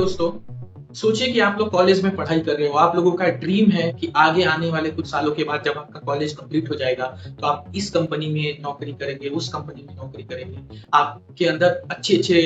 दोस्तों, सोचिए कि आप लोग कॉलेज में पढ़ाई कर रहे हो। आप लोगों का ड्रीम है कि आगे आने वाले कुछ सालों के बाद जब आपका कॉलेज कंप्लीट हो जाएगा तो आप इस कंपनी में नौकरी करेंगे, उस कंपनी में नौकरी करेंगे। आपके अंदर अच्छे अच्छे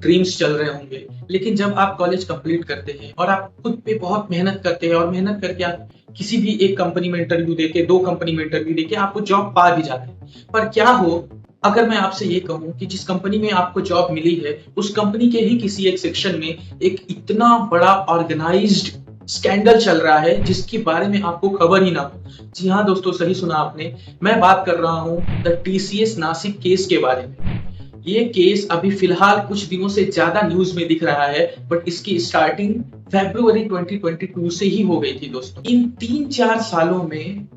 ड्रीम्स चल रहे होंगे। लेकिन जब आप कॉलेज कंप्लीट करते हैं और आप खुद पे बहुत मेहनत करते हैं और मेहनत करके आप किसी भी एक कंपनी में इंटरव्यू देके, दो कंपनी में इंटरव्यू देके आपको जॉब पा भी जाते हैं। पर क्या हो अगर मैं आपसे ये कहूं कि जिस कंपनी में आपको जॉब मिली है उस कंपनी के ही किसी एक सेक्शन में एक इतना बड़ा ऑर्गेनाइज्ड स्कैंडल चल रहा है जिसके बारे में आपको खबर ही ना हो। जी हाँ दोस्तों, सही सुना आपने। मैं बात कर रहा हूं द टीसीएस नासिक केस के बारे में। ये केस अभी फिलहाल कुछ दिनों से ज्यादा न्यूज में दिख रहा है, बट इसकी स्टार्टिंग फरवरी 2022 से ही हो गई थी दोस्तों। इन 3-4 सालों में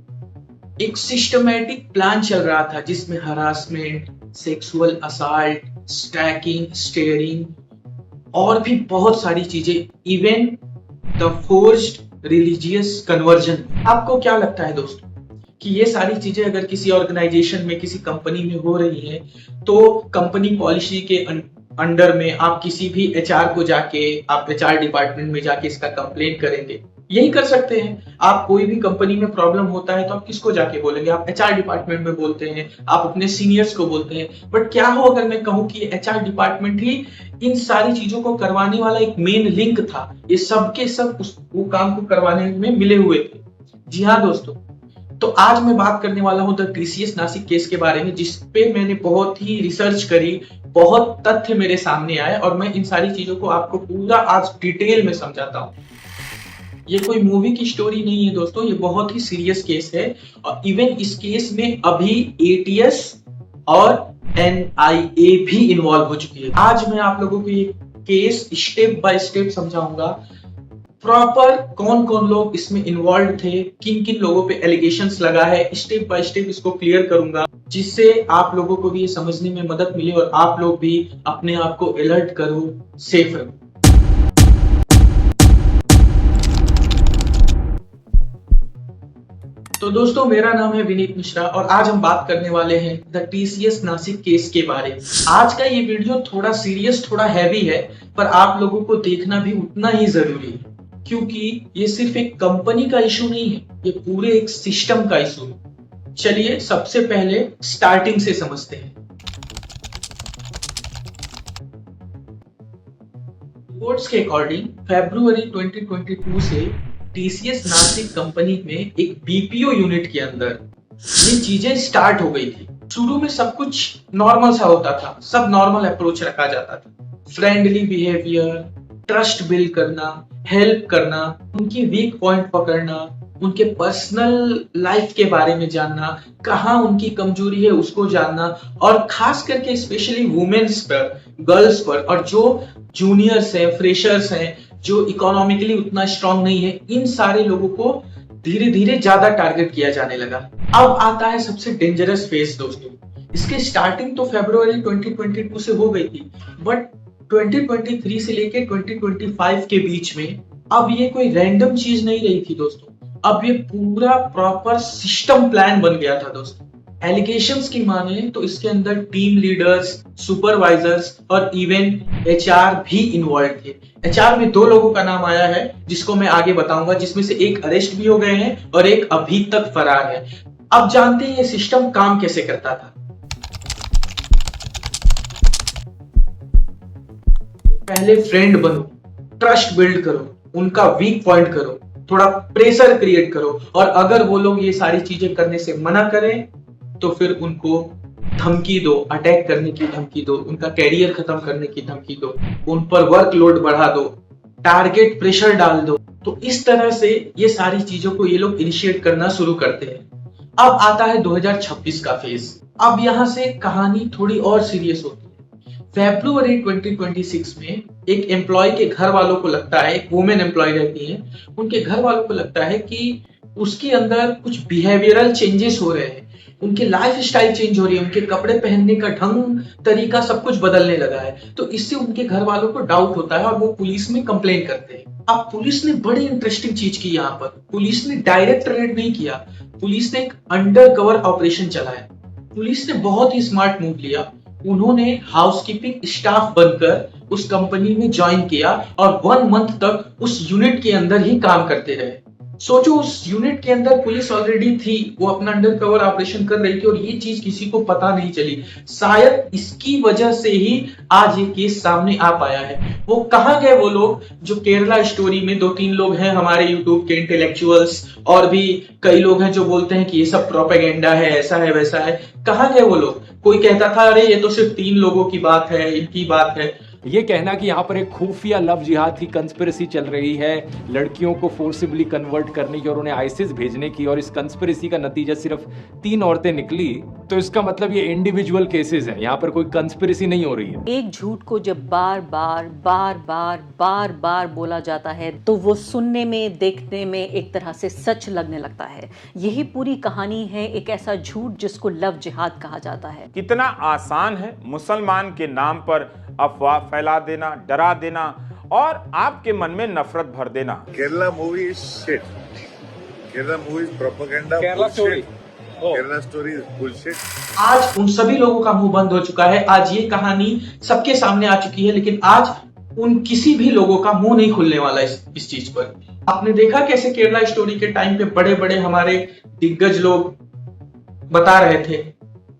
एक सिस्टमैटिक प्लान चल रहा था जिसमें harassment, sexual assault, stacking, steering और भी बहुत सारी चीजें, even the forced religious conversion. आपको क्या लगता है दोस्तों कि ये सारी चीजें अगर किसी ऑर्गेनाइजेशन में, किसी कंपनी में हो रही है तो कंपनी पॉलिसी के अंडर में आप किसी भी एचआर को जाके, आप एचआर डिपार्टमेंट में जाके इसका कंप्लेंट करेंगे? यही कर सकते हैं। आप कोई भी कंपनी में प्रॉब्लम होता है तो आप किसको जाके बोलेंगे? आप एचआर डिपार्टमेंट में बोलते हैं, आप अपने सीनियर्स को बोलते हैं। बट क्या हो अगर मैं कहूं कि एचआर डिपार्टमेंट ही इन सारी चीजों को करवाने वाला एक मेन लिंक था, ये सब के सब वो काम को करवाने में मिले हुए थे। जी हाँ दोस्तों, तो आज मैं बात करने वाला हूं द टीसीएस नासिक केस के बारे में, जिसपे मैंने बहुत ही रिसर्च करी, बहुत तथ्य मेरे सामने आए और मैं इन सारी चीजों को आपको पूरा आज डिटेल में समझाता हूं। ये कोई मूवी की स्टोरी नहीं है दोस्तों, ये बहुत ही सीरियस केस है। और इवन इस केस में अभी एटीएस और एनआईए भी इन्वॉल्व हो चुकी है। आज मैं आप लोगों को ये केस स्टेप बाय स्टेप समझाऊंगा। प्रॉपर कौन कौन लोग इसमें इन्वॉल्व थे, किन किन लोगों पे एलिगेशंस लगा है, स्टेप बाय स्टेप इसको क्लियर करूंगा, जिससे आप लोगों को भी ये समझने में मदद मिले और आप लोग भी अपने आप को अलर्ट करो, सेफ रहो। तो दोस्तों, मेरा नाम है विनीत मिश्रा और आज हम बात करने वाले हैं द टीसीएस नासिक केस के बारे में। आज का ये वीडियो थोड़ा सीरियस, थोड़ा हैवी है, पर आप लोगों को देखना भी उतना ही जरूरी है, क्योंकि ये सिर्फ एक कंपनी का इशू नहीं है, ये पूरे एक सिस्टम का इशू है। चलिए सबसे पहले स्टार्टिंग से समझते हैं। रिपोर्ट्स के अकॉर्डिंग फरवरी 2022 से टीसीएस नासिक कंपनी में एक बीपीओ यूनिट के अंदर ये चीजें स्टार्ट हो गई थी। शुरू में सब कुछ नॉर्मल सा होता था, सब नॉर्मल अप्रोच रखा जाता था। फ्रेंडली बिहेवियर, ट्रस्ट बिल्ड करना, हेल्प करना, उनकी वीक पॉइंट पकड़ना, उनके पर्सनल लाइफ के बारे में जानना, कहाँ उनकी कमजोरी है उसको जानना, और खास करके स्पेशली वुमेन्स पर, गर्ल्स पर, और जो जूनियर्स हैं, फ्रेशर्स हैं, जो इकोनॉमिकली उतना स्ट्रांग नहीं है, इन सारे लोगों को धीरे धीरे ज्यादा टारगेट किया जाने लगा। अब आता है सबसे डेंजरस फेज दोस्तों। इसके स्टार्टिंग तो फरवरी 2022 से हो गई थी, बट 2023 से लेके 2025 के बीच में अब ये कोई रैंडम चीज नहीं रही थी दोस्तों। अब ये पूरा प्रॉपर सिस्टम प्लान बन गया था दोस्तों। एलिगेशंस की माने तो इसके अंदर टीम लीडर्स, सुपरवाइजर्स और इवन एचआर भी इन्वॉल्व थे। एचआर में 2 लोगों का नाम आया है जिसको मैं आगे बताऊंगा, जिसमें से एक अरेस्ट भी हो गए हैं और एक अभी तक फरार है। अब जानते हैं ये सिस्टम काम कैसे करता था। पहले फ्रेंड बनो, ट्रस्ट बिल्ड करो, उनका वीक पॉइंट करो, थोड़ा प्रेशर क्रिएट करो, और अगर वो लोग ये सारी चीजें करने से मना करें तो फिर उनको धमकी दो, अटैक करने की धमकी दो, उनका कैरियर खत्म करने की धमकी दो, उन पर वर्कलोड बढ़ा दो, टारगेट प्रेशर डाल दो। तो इस तरह से ये सारी चीजों को ये लोग इनिशिएट करना शुरू करते हैं। अब आता है 2026 का फेज। अब यहां से कहानी थोड़ी और सीरियस होती है। फरवरी 2026 में एक एम्प्लॉय के घर वालों को लगता है, एक वुमेन एम्प्लॉय रहती है, उनके घर वालों को लगता है कि उसके अंदर कुछ बिहेवियरल चेंजेस हो रहे हैं, उनकी लाइफ स्टाइल चेंज हो रही है, उनके कपड़े पहनने का ढंग, तरीका सब कुछ बदलने लगा है। तो इससे उनके घर वालों को डाउट होता है और वो पुलिस में कंप्लेन करते हैं। अब पुलिस ने बड़ी इंटरेस्टिंग चीज की यहाँ पर। पुलिस ने डायरेक्ट रेड नहीं किया, पुलिस ने एक अंडर कवर ऑपरेशन चलाया। पुलिस ने बहुत ही स्मार्ट मूव लिया। उन्होंने हाउसकीपिंग स्टाफ बनकर उस कंपनी में ज्वाइन किया और 1 मंथ तक उस यूनिट के अंदर ही काम करते रहे। सोचो, उस यूनिट के अंदर पुलिस ऑलरेडी थी, वो अपना अंडर कवर ऑपरेशन कर रही थी और ये चीज किसी को पता नहीं चली। शायद इसकी वजह से ही आज ये केस सामने आ पाया है। वो कहाँ गए वो लोग जो केरला स्टोरी में 2-3 लोग हैं हमारे यूट्यूब के इंटेलेक्चुअल्स, और भी कई लोग हैं जो बोलते हैं कि ये सब प्रोपेगेंडा है, ऐसा है वैसा है। कहाँ गए वो लोग? कोई कहता था अरे ये तो सिर्फ 3 लोगों की बात है, इनकी बात है। ये कहना कि यहाँ पर एक खुफिया लव जिहाद की कंस्पिरेसी चल रही है, लड़कियों को फोर्सिबली कन्वर्ट करने की और उन्हें आईसिस भेजने की, और इस कंस्पिरेसी का नतीजा सिर्फ 3 औरतें निकली, तो इसका मतलब ये इंडिविजुअल केसेस हैं, यहाँ पर कोई कंस्पिरेसी नहीं हो रही है। एक झूठ को जब बार बार बोला जाता है तो वो सुनने में, देखने में एक तरह से सच लगने लगता है। यही पूरी कहानी है एक ऐसा झूठ जिसको लव जिहाद कहा जाता है। कितना आसान है मुसलमान के नाम पर अफवाह फैला देना, डरा देना और आपके मन में नफरत भर देना। Kerala movie is shit, Kerala movie is propaganda, Kerala story is bullshit. आज उन सभी लोगों का मुंह बंद हो चुका है, आज ये कहानी सबके सामने आ चुकी है, लेकिन आज उन किसी भी लोगों का मुंह नहीं खुलने वाला इस चीज पर। आपने देखा कैसे केरला स्टोरी के टाइम पे बड़े बड़े हमारे दिग्गज लोग बता रहे थे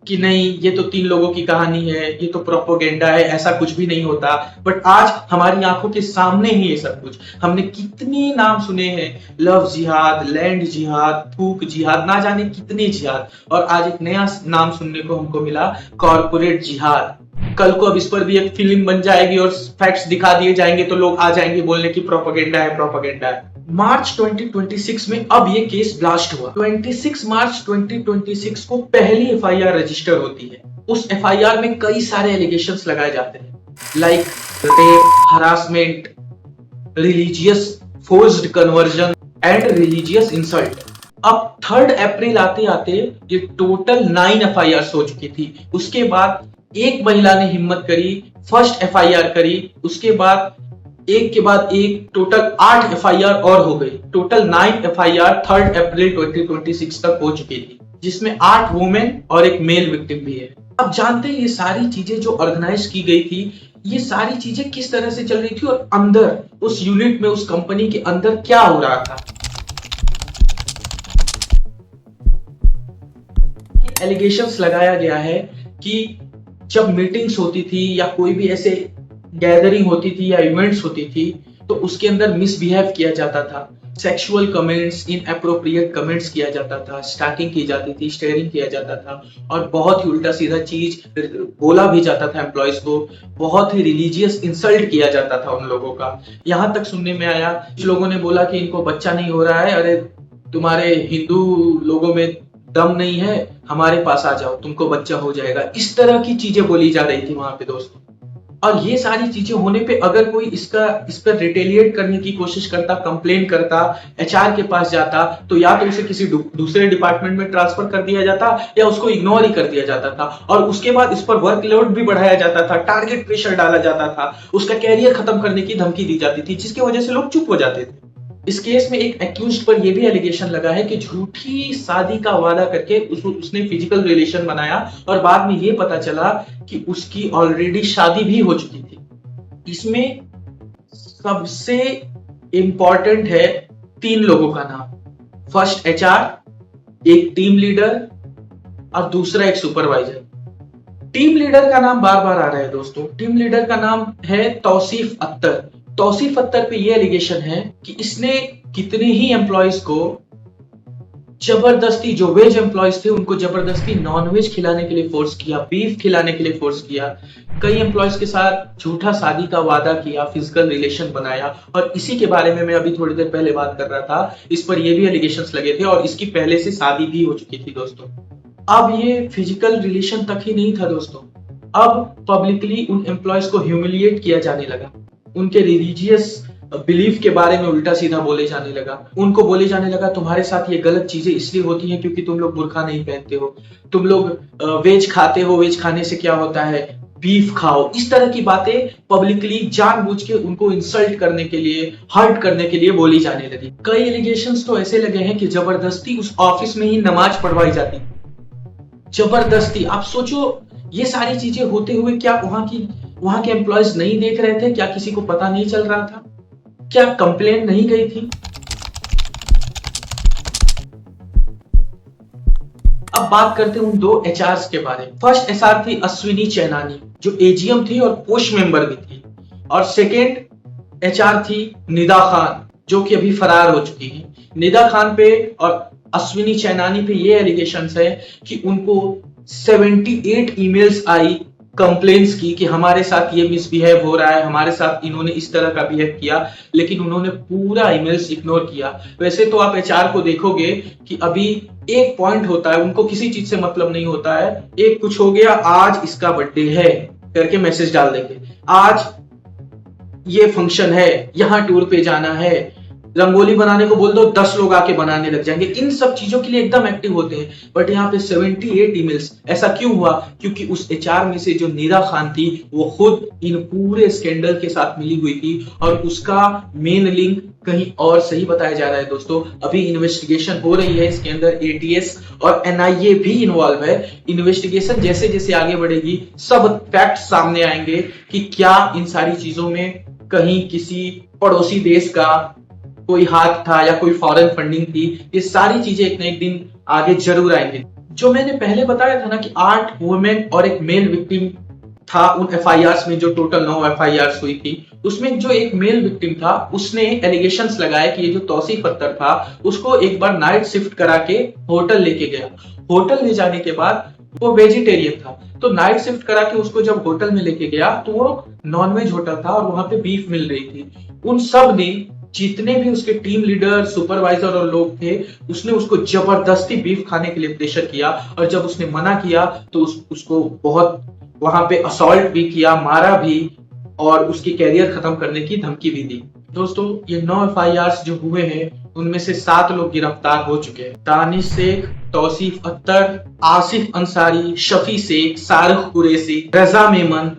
कि नहीं ये तो 3 लोगों की कहानी है, ये तो प्रोपेगेंडा है, ऐसा कुछ भी नहीं होता। बट आज हमारी आंखों के सामने ही ये सब कुछ, हमने कितने नाम सुने हैं, लव जिहाद, लैंड जिहाद, थूक जिहाद, ना जाने कितने जिहाद, और आज एक नया नाम सुनने को हमको मिला, कॉर्पोरेट जिहाद। कल को अब इस पर भी एक फिल्म बन जाएगी और फैक्ट्स दिखा दिए जाएंगे तो लोग आ जाएंगे बोलने की प्रोपेगेंडा है, प्रोपेगेंडा है। मार्च 2026 में अब ये केस ब्लास्ट हुआ। 26 मार्च 2026 को पहली एफआईआर रजिस्टर होती है। उस एफआईआर में कई सारे एलिगेशंस लगाए जाते हैं, like rape, harassment, religious forced conversion and religious insult. अब 3 अप्रैल आते आते ये टोटल 9 एफआईआर हो चुकी थी। उसके बाद एक महिला ने हिम्मत करी, फर्स्ट एफआईआर करी, उसके बाद एक के बाद एक टोटल 8 एफआईआर और हो गई। टोटल 9 एफआईआर 3 अप्रैल 2026 तक हो चुकी थी, जिसमें 8 वुमेन और एक मेल विक्टिम भी है। अब जानते हैं ये सारी चीजें जो ऑर्गेनाइज की गई थी, ये सारी चीजें किस तरह से चल रही थी और अंदर उस यूनिट में, उस कंपनी के अंदर क्या हो रहा था। एलिगेशंस लगाया गया है कि जब मीटिंग्स होती थी या कोई भी ऐसे गैदरिंग होती थी या इवेंट्स होती थी तो उसके अंदर मिसबिहेव किया जाता था, सेक्सुअल कमेंट्स, इनएप्रोप्रिएट कमेंट्स किया जाता था, स्टैकिंग की जाती थी, स्टेयरिंग किया जाता था, और बहुत ही उल्टा सीधा चीज बोला भी जाता था एम्प्लॉयज को। बहुत ही रिलीजियस इंसल्ट किया जाता था उन लोगों का। यहाँ तक सुनने में आया, कुछ लोगों ने बोला कि इनको बच्चा नहीं हो रहा है, अरे तुम्हारे हिंदू लोगों में दम नहीं है, हमारे पास आ जाओ, तुमको बच्चा हो जाएगा। इस तरह की चीजें बोली जा रही थी वहां पे दोस्तों। और ये सारी चीजें होने पे अगर कोई इस पर रिटेलिएट करने की कोशिश करता, कंप्लेन करता, एचआर के पास जाता, तो या तो उसे किसी दूसरे डिपार्टमेंट में ट्रांसफर कर दिया जाता या उसको इग्नोर ही कर दिया जाता था, और उसके बाद इस पर वर्कलोड भी बढ़ाया जाता था, टारगेट प्रेशर डाला जाता था, उसका कैरियर खत्म करने की धमकी दी जाती थी, जिसकी वजह से लोग चुप हो जाते थे। इस केस में एक एक्यूज्ड पर यह भी एलिगेशन लगा है कि झूठी शादी का वादा करके उसने फिजिकल रिलेशन बनाया और बाद में यह पता चला कि उसकी ऑलरेडी शादी भी हो चुकी थी। इसमें सबसे इंपॉर्टेंट है 3 लोगों का नाम, फर्स्ट एचआर, एक टीम लीडर और दूसरा एक सुपरवाइजर। टीम लीडर का नाम बार बार आ रहा है दोस्तों। टीम लीडर का नाम है तौसीफ अख्तर। तौसीफ अख्तर पे ये एलिगेशन है कि इसने कितने ही एम्प्लॉयज को जबरदस्ती, जो वेज एम्प्लॉयज थे उनको जबरदस्ती नॉनवेज खिलाने के लिए फोर्स किया, बीफ खिलाने के लिए फोर्स किया, कई एम्प्लॉयज के साथ झूठा शादी का वादा किया, फिजिकल रिलेशन बनाया। और इसी के बारे में मैं अभी थोड़ी देर पहले बात कर रहा था, इस पर ये भी एलिगेशंस लगे थे और इसकी पहले से शादी भी हो चुकी थी दोस्तों। अब ये फिजिकल रिलेशन तक ही नहीं था दोस्तों, अब पब्लिकली उन एम्प्लॉयज को ह्यूमिलिएट किया जाने लगा, उनके रिलीजियस बिलीफ के बारे में उल्टा सीधा बोले जाने लगा, उनको बोले जाने लगा तुम्हारे साथ ये गलत चीजें इसलिए होती हैं क्योंकि तुम लोग बुर्का नहीं पहनते हो, तुम लोग वेज खाते हो, वेज खाने से क्या होता है, बीफ खाओ। इस तरह की बातें पब्लिकली जानबूझ के उनको इंसल्ट करने के लिए, हर्ट करने के लिए बोली जाने लगी। कई एलिगेशंस तो ऐसे लगे हैं कि जबरदस्ती उस ऑफिस में ही नमाज पढ़वाई जाती, जबरदस्ती। आप सोचो ये सारी चीजें होते हुए क्या वहां की वहां के एम्प्लॉयज नहीं देख रहे थे? क्या किसी को पता नहीं चल रहा था? क्या कंप्लेन नहीं गई थी? अब बात करते हैं उन दो एचआर के बारे में। फर्स्ट एचआर थी अश्विनी चैनानी, जो एजीएम थी और पोस्ट मेंबर भी थी, और सेकेंड एचआर थी निदा खान, जो कि अभी फरार हो चुकी है। निदा खान पे और अश्विनी चैनानी पे ये एलिगेशंस है कि उनको 78 ईमेल्स आई कंप्लेंट्स की कि हमारे साथ ये मिसबिहेव हो रहा है, हमारे साथ इन्होंने इस तरह का बिहेव किया, लेकिन उन्होंने पूरा ईमेल्स इग्नोर किया। वैसे तो आप एचआर को देखोगे कि अभी एक पॉइंट होता है, उनको किसी चीज से मतलब नहीं होता है। एक कुछ हो गया, आज इसका बर्थडे है करके मैसेज डाल देंगे, आज ये फंक्शन है, यहाँ टूर पे जाना है, रंगोली बनाने को बोल दो 10 लोग आके बनाने लग जाएंगे। इन सब चीजों के लिए एकदम एक्टिव होते हैं। बट यहाँ पे 78 ईमेल्स, ऐसा क्यों हुआ? क्योंकि उस एचआर में से जो नीरा खान थी वो खुद इन पूरे स्कैंडल के साथ मिली हुई थी, और उसका मेन लिंक कहीं और सही बताया जा रहा है। दोस्तों अभी इन्वेस्टिगेशन हो रही है, इसके अंदर एटीएस और एनआईए भी इन्वॉल्व है। इन्वेस्टिगेशन जैसे जैसे आगे बढ़ेगी सब फैक्ट सामने आएंगे कि क्या इन सारी चीजों में कहीं किसी पड़ोसी देश का कोई हाथ था या कोई फॉरेन फंडिंग थी। ये सारी चीजें एक ना एक दिन आगे जरूर आएंगे। जो मैंने पहले बताया था ना कि 8 वुमेन और एक मेल विक्टिम था उन एफआईआर्स में, जो टोटल 9 एफआईआर्स हुई थी, उसमें जो एक मेल विक्टिम था उसने एलिगेशंस लगाए कि ये जो तौसीफ अख्तर था उसको एक बार नाइट शिफ्ट करा के होटल लेके गया। होटल ले जाने के बाद वो वेजिटेरियन था, तो नाइट शिफ्ट करा के उसको जब होटल में लेके गया तो वो नॉनवेज होटल था और वहां पे बीफ मिल रही थी। उन सब ने, जितने भी उसके टीम लीडर, सुपरवाइजर और लोग थे, उसने उसको जबरदस्ती बीफ खाने के लिए प्रेशर किया, और जब उसने मना किया तो उसको बहुत वहां पे असॉल्ट भी किया, मारा भी, और उसकी कैरियर खत्म करने की धमकी भी दी। दोस्तों ये 9 एफआईआर्स जो हुए हैं उनमें से 7 लोग गिरफ्तार हो चुके हैं। दानिश शेख, तौसीफ अख्तर, आसिफ अंसारी, शफी शेख, शाहरुख कुरैशी, रजा मेमन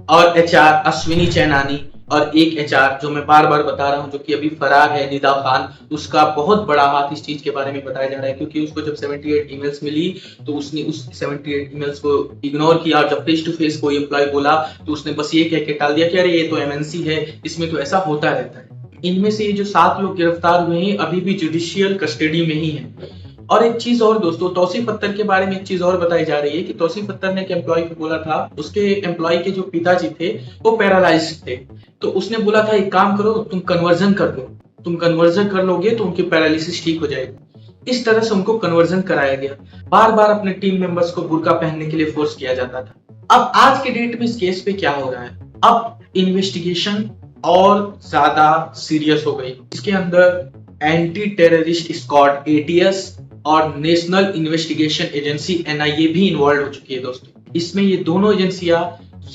और एचआर अश्विनी चैनानी, और एक एचआर जो मैं बार बार बता रहा हूं जो कि अभी फरार है, निदा खान। उसका बहुत बड़ा हाथ इस चीज के बारे में बताया जा रहा है, क्योंकि उसको जब 78 ईमेल्स मिली तो उसने उस 78 ईमेल्स को इग्नोर किया, और जब फेस टू फेस कोई एम्प्लॉय बोला तो उसने बस ये कह के टाल दिया कि अरे ये तो एमएनसी है, इसमें तो ऐसा होता रहता है। इनमें से ये जो 7 लोग गिरफ्तार हुए हैं अभी भी जुडिशियल कस्टडी में ही है। और एक चीज और दोस्तों, तौसीफ अख्तर के बारे में एक चीज और बताई जा रही है कि तौसीफ अख्तर ने एक एम्प्लॉय को बोला था, उसके एम्प्लॉय के जो पिताजी थे वो पैरालाइज्ड थे, तो उसने बोला था एक काम करो, तुम कन्वर्जन कर लो, तुम कन्वर्जन कर लोगे तो उनकी पैरालिसिस ठीक हो जाएगी। इस तरह से उनको कन्वर्जन कराया गया। बार बार अपने टीम मेंबर्स को बुर्का पहनने के लिए फोर्स किया जाता था। अब आज के डेट में इस केस पे क्या हो रहा है, अब इन्वेस्टिगेशन और ज्यादा सीरियस हो गई। इसके अंदर एंटी टेररिस्ट स्क्वाड एटीएस और नेशनल इन्वेस्टिगेशन एजेंसी एनआईए भी इन्वॉल्व हो चुकी है। दोस्तों इसमें ये दोनों एजेंसियां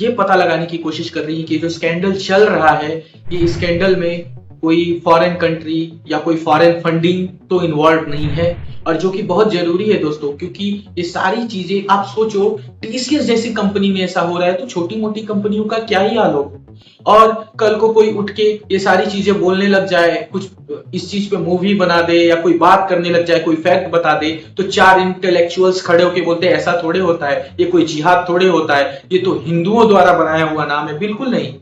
ये पता लगाने की कोशिश कर रही है कि जो स्कैंडल चल रहा है, ये स्कैंडल में कोई फॉरेन कंट्री या कोई फॉरेन फंडिंग तो इन्वॉल्व नहीं है, और जो कि बहुत जरूरी है दोस्तों, क्योंकि ये सारी चीजें आप सोचो, टीसीएस जैसी कंपनी में ऐसा हो रहा है तो छोटी मोटी कंपनियों का क्या ही हाल होगा। और कल को कोई उठ के ये सारी चीजें बोलने लग जाए, कुछ इस चीज पे मूवी बना दे या कोई बात करने लग जाए, कोई फैक्ट बता दे, तो 4 इंटेलेक्चुअल्स खड़े होके बोलते हैं ऐसा थोड़े होता है, ये कोई जिहाद थोड़े होता है, ये तो हिंदुओं द्वारा बनाया हुआ नाम है। बिल्कुल नहीं,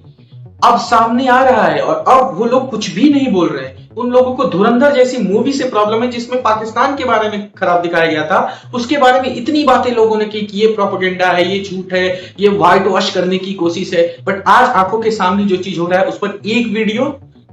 अब सामने आ रहा है और अब वो लोग कुछ भी नहीं बोल रहे हैं। उन लोगों को धुरंधर जैसी मूवी से प्रॉब्लम है, जिसमें पाकिस्तान के बारे में खराब दिखाया गया था, उसके बारे में इतनी बातें लोगों ने की कि ये प्रोपेगेंडा है, ये झूठ है, ये व्हाइट वॉश करने की कोशिश है। बट आज आंखों के सामने जो चीज हो रहा है उस पर एक वीडियो,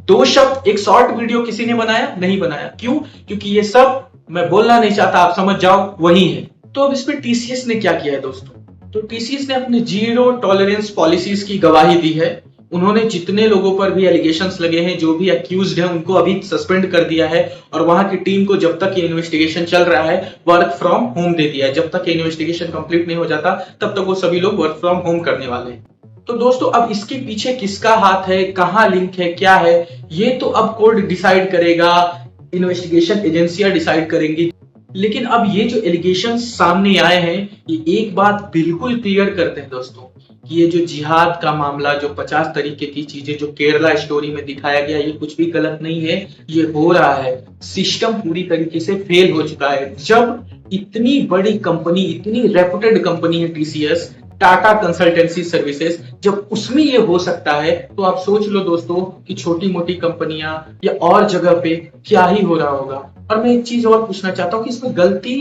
2 शब्द, एक शॉर्ट वीडियो किसी ने बनाया नहीं बनाया। क्यों? क्योंकि ये सब मैं बोलना नहीं चाहता, आप समझ जाओ वही है। तो अब इस पे टीसीएस ने क्या किया है दोस्तों, तो टीसीएस ने अपने जीरो टॉलरेंस पॉलिसीज की गवाही दी है। उन्होंने जितने लोगों पर भी एलिगेशंस लगे हैं, जो भी अक्यूज्ड हैं, उनको अभी सस्पेंड कर दिया है, और वहां की टीम को जब तक ये इन्वेस्टिगेशन चल रहा है वर्क फ्रॉम होम दे दिया है। जब तक ये इन्वेस्टिगेशन कंप्लीट नहीं हो जाता तब तक वो सभी लोग वर्क फ्रॉम होम करने वाले हैं। तो दोस्तों अब इसके पीछे किसका हाथ है, कहां लिंक है, क्या है, ये तो अब कोर्ट डिसाइड करेगा, इन्वेस्टिगेशन एजेंसियां डिसाइड करेंगी। लेकिन अब ये जो एलिगेशन सामने आए हैं, ये एक बात बिल्कुल क्लियर करते हैं दोस्तों कि ये जो जिहाद का मामला, जो 50 तरीके की चीजें जो केरला स्टोरी में दिखाया गया, ये कुछ भी गलत नहीं है, ये हो रहा है। सिस्टम पूरी तरीके से फेल हो चुका है। जब इतनी बड़ी कंपनी, इतनी रेपुटेड कंपनी है टीसीएस, टाटा कंसल्टेंसी सर्विसेज, जब उसमें ये हो सकता है तो आप सोच लो दोस्तों कि छोटी मोटी कंपनियां या और जगह पे क्या ही हो रहा होगा। और मैं एक चीज और पूछना चाहता हूं कि इसमें गलती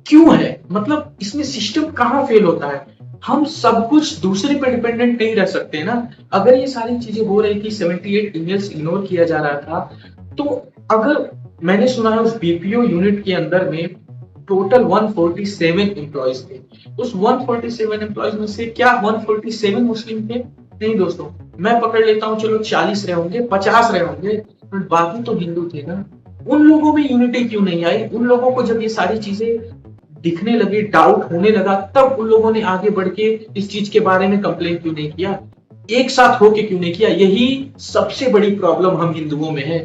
क्यों है, मतलब इसमें सिस्टम कहाँ फेल होता है। हम सब कुछ दूसरे पे डिपेंडेंट नहीं रह सकते ना। अगर ये सारी चीजें हो रही थी, 78 ईमेल्स इग्नोर किया जा रहा था, तो अगर मैंने सुना है उस बीपीओ यूनिट के अंदर में टोटल 147 एम्प्लॉयज थे, उस 147 एम्प्लॉयज में से क्या 147 मुस्लिम थे? नहीं दोस्तों, मैं पकड़ लेता हूँ चलो 40 रहे होंगे, 50 रहे होंगे, पर बाकी तो हिंदू थे ना। उन लोगों में यूनिटी क्यों नहीं आई? उन लोगों को जब ये सारी चीजें दिखने लगे, डाउट होने लगा, तब उन लोगों ने आगे बढ़ के इस चीज के बारे में कंप्लेन क्यों नहीं किया, एक साथ होके क्यों नहीं किया? यही सबसे बड़ी प्रॉब्लम हम हिंदुओं में है।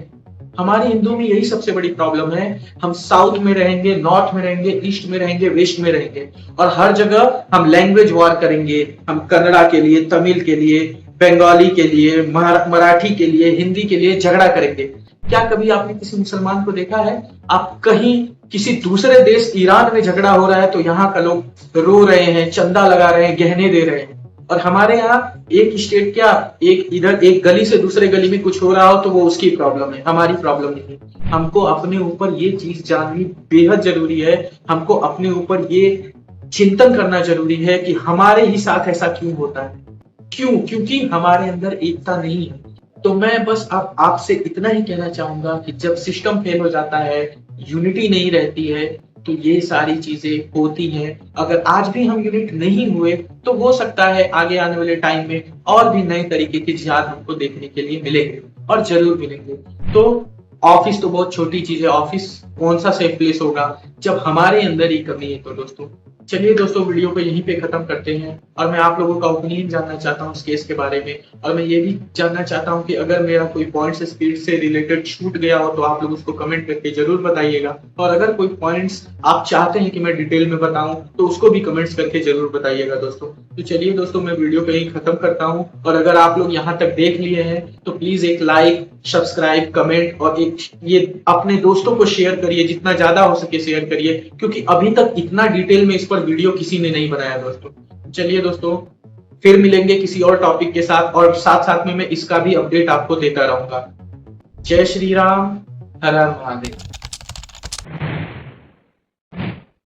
हमारे हिंदुओं में यही सबसे बड़ी प्रॉब्लम है। हम साउथ में रहेंगे, नॉर्थ में रहेंगे, ईस्ट में रहेंगे, वेस्ट में रहेंगे, और हर जगह हम लैंग्वेज वॉर करेंगे। हम कन्नड़ा के लिए, तमिल के लिए, बंगाली के लिए, मराठी के लिए, हिंदी के लिए झगड़ा करेंगे। क्या कभी आपने किसी मुसलमान को देखा है? आप कहीं किसी दूसरे देश ईरान में झगड़ा हो रहा है तो यहाँ का लोग रो रहे हैं, चंदा लगा रहे हैं, गहने दे रहे हैं, और हमारे यहाँ एक स्टेट क्या, एक इधर एक गली से दूसरे गली में कुछ हो रहा हो तो वो उसकी प्रॉब्लम है, हमारी प्रॉब्लम नहीं। हमको अपने ऊपर ये चीज जाननी बेहद जरूरी है। हमको अपने ऊपर ये चिंतन करना जरूरी है कि हमारे ही साथ ऐसा क्यों होता है, क्यों? क्योंकि हमारे अंदर एकता नहीं है। तो मैं बस आपसे इतना ही कहना चाहूंगा कि जब सिस्टम फेल हो जाता है, यूनिटी नहीं रहती है, तो ये सारी चीजें होती हैं। अगर आज भी हम यूनिट नहीं हुए तो हो सकता है आगे आने वाले टाइम में और भी नए तरीके के जिहाद हमको देखने के लिए मिलेंगे, और जरूर मिलेंगे। तो ऑफिस तो बहुत छोटी चीज है, ऑफिस कौन सा सेफ प्लेस होगा जब हमारे अंदर ही कमी है। तो दोस्तों चलिए दोस्तों, वीडियो को यहीं पे खत्म करते हैं, और मैं आप लोगों का ओपिनियन जानना चाहता हूँ इस केस के बारे में, और मैं ये भी जानना चाहता हूँ कि अगर मेरा कोई पॉइंट्स स्पीड से रिलेटेड छूट गया हो तो आप लोग उसको कमेंट करके जरूर बताइएगा, और अगर कोई पॉइंट्स आप चाहते हैं कि मैं डिटेल में बताऊं तो उसको भी कमेंट्स करके जरूर बताइएगा दोस्तों। तो चलिए दोस्तों, मैं वीडियो को यहीं खत्म करता हूँ, और अगर आप लोग यहाँ तक देख लिए हैं तो प्लीज एक लाइक, सब्सक्राइब, कमेंट और एक ये अपने दोस्तों को शेयर करिए, जितना ज्यादा हो सके शेयर करिए, क्योंकि अभी तक इतना डिटेल में इस पर वीडियो किसी ने नहीं बनाया दोस्तों। चलिए दोस्तों, फिर मिलेंगे किसी और टॉपिक के साथ, और साथ साथ में मैं इसका भी अपडेट आपको देता रहूंगा। जय श्री राम, हर हर महादेव।